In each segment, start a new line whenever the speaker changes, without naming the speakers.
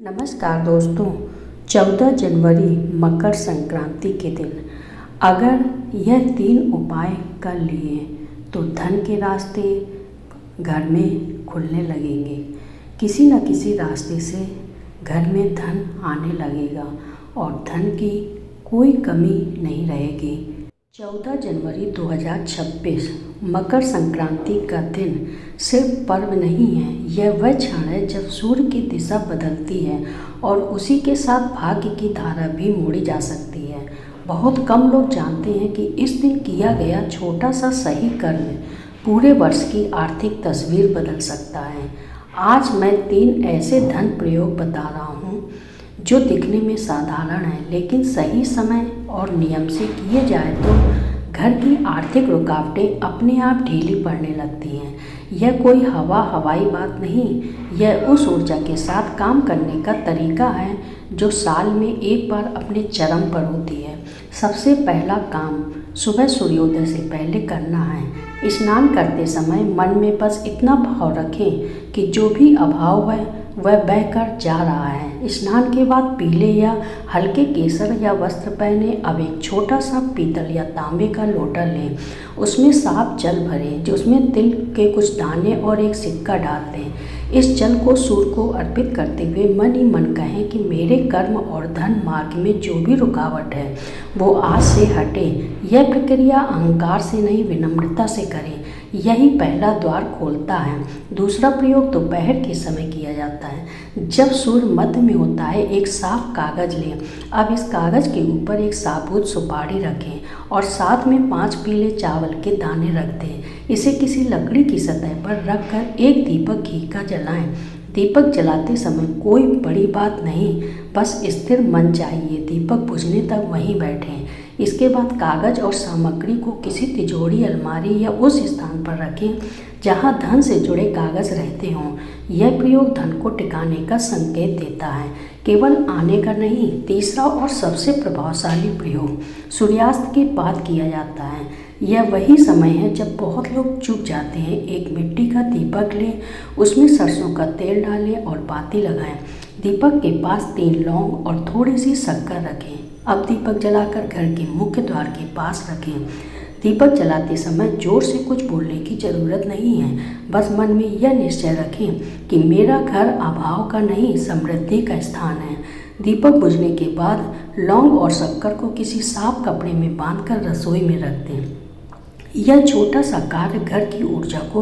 नमस्कार दोस्तों। 14 जनवरी मकर संक्रांति के दिन अगर यह 3 उपाय कर लिए तो धन के रास्ते घर में खुलने लगेंगे। किसी न किसी रास्ते से घर में धन आने लगेगा और धन की कोई कमी नहीं रहेगी। 14 जनवरी 2026 मकर संक्रांति का दिन सिर्फ पर्व नहीं है, यह वह क्षण है जब सूर्य की दिशा बदलती है और उसी के साथ भाग्य की धारा भी मोड़ी जा सकती है। बहुत कम लोग जानते हैं कि इस दिन किया गया छोटा सा सही कर्म पूरे वर्ष की आर्थिक तस्वीर बदल सकता है। आज मैं 3 ऐसे धन प्रयोग बता रहा हूँ जो दिखने में साधारण है, लेकिन सही समय और नियम से किए जाए तो घर की आर्थिक रुकावटें अपने आप ढीली पड़ने लगती हैं। यह कोई हवाई बात नहीं, यह उस ऊर्जा के साथ काम करने का तरीका है जो साल में एक बार अपने चरम पर होती है। सबसे पहला काम सुबह सूर्योदय से पहले करना है। स्नान करते समय मन में बस इतना भाव रखें कि जो भी अभाव है वह बहकर जा रहा है। स्नान के बाद पीले या हल्के केसर या वस्त्र पहने। अब एक छोटा सा पीतल या तांबे का लोटा लें, उसमें साफ जल भरें, जो उसमें तिल के कुछ दाने और एक सिक्का डाल दें। इस जल को सूर्य को अर्पित करते हुए मन ही मन कहें कि मेरे कर्म और धन मार्ग में जो भी रुकावट है वो आज से हटे। यह प्रक्रिया अहंकार से नहीं, विनम्रता से करें, यही पहला द्वार खोलता है। दूसरा प्रयोग दोपहर के समय किया जाता है। जब सूर्य मध्य में होता है, एक साफ कागज लें। अब इस कागज के ऊपर एक साबुत सुपारी रखें और साथ में 5 पीले चावल के दाने रख दें। इसे किसी लकड़ी की सतह पर रखकर एक दीपक घी का जलाएं। दीपक जलाते समय कोई बड़ी बात नहीं, बस स्थिर मन चाहिए। दीपक बुझने तक वहीं बैठें। इसके बाद कागज और सामग्री को किसी तिजोरी, अलमारी या उस स्थान पर रखें जहां धन से जुड़े कागज रहते हों। यह प्रयोग धन को टिकाने का संकेत देता है, केवल आने का नहीं। तीसरा और सबसे प्रभावशाली प्रयोग सूर्यास्त के बाद किया जाता है। यह वही समय है जब बहुत लोग चूक जाते हैं। एक मिट्टी का दीपक लें, उसमें सरसों का तेल डालें और बाती लगाएं। दीपक के पास 3 लौंग और थोड़ी सी शक्कर रखें। अब दीपक जलाकर घर के मुख्य द्वार के पास रखें। दीपक जलाते समय जोर से कुछ बोलने की ज़रूरत नहीं है, बस मन में यह निश्चय रखें कि मेरा घर अभाव का नहीं, समृद्धि का स्थान है। दीपक बुझने के बाद लौंग और शक्कर को किसी साफ कपड़े में बांधकर रसोई में रख दें। यह छोटा सा कार्य घर की ऊर्जा को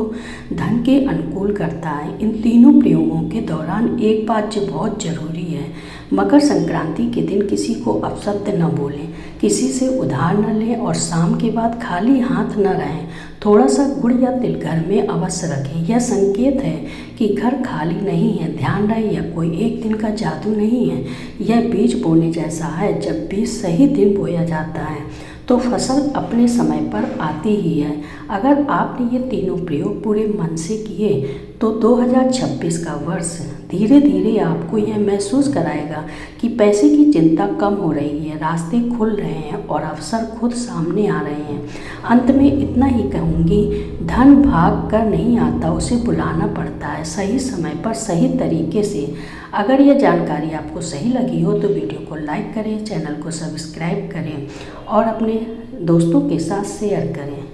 धन के अनुकूल करता है। इन तीनों प्रयोगों के दौरान एक बात जो बहुत ज़रूरी है, मकर संक्रांति के दिन किसी को अपशब्द न बोलें, किसी से उधार न लें और शाम के बाद खाली हाथ न रहें। थोड़ा सा गुड़ या तिल घर में अवश्य रखें। यह संकेत है कि घर खाली नहीं है। ध्यान रहे, यह कोई एक दिन का जादू नहीं है, यह बीज बोने जैसा है। जब बीज सही दिन बोया जाता है तो फसल अपने समय पर आती ही है। अगर आपने ये तीनों प्रयोग पूरे मन से किए तो 2026 का वर्ष धीरे धीरे आपको यह महसूस कराएगा कि पैसे की चिंता कम हो रही है, रास्ते खुल रहे हैं और अवसर खुद सामने आ रहे हैं। अंत में इतना ही कहूँगी, धन भाग कर नहीं आता, उसे बुलाना पड़ता है सही समय पर, सही तरीके से। अगर यह जानकारी आपको सही लगी हो तो वीडियो को लाइक करें, चैनल को सब्सक्राइब करें और अपने दोस्तों के साथ शेयर करें।